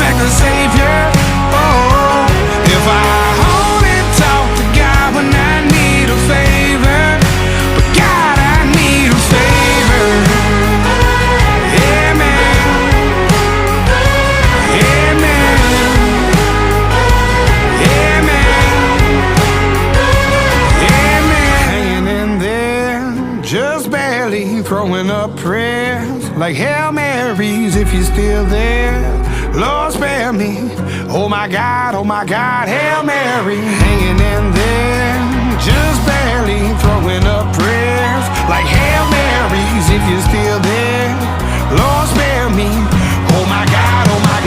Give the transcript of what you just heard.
expect a savior. Oh, if I only talk to God when I need a favor, but God, I need a favor. Yeah, man. Yeah, man. Yeah, man. Yeah, man. Hanging in there, just barely throwing up prayers like Hail Marys if you're still there. Lord, spare me. Oh my God, Hail Mary. Hanging in there, just barely throwing up prayers like Hail Marys if you're still there.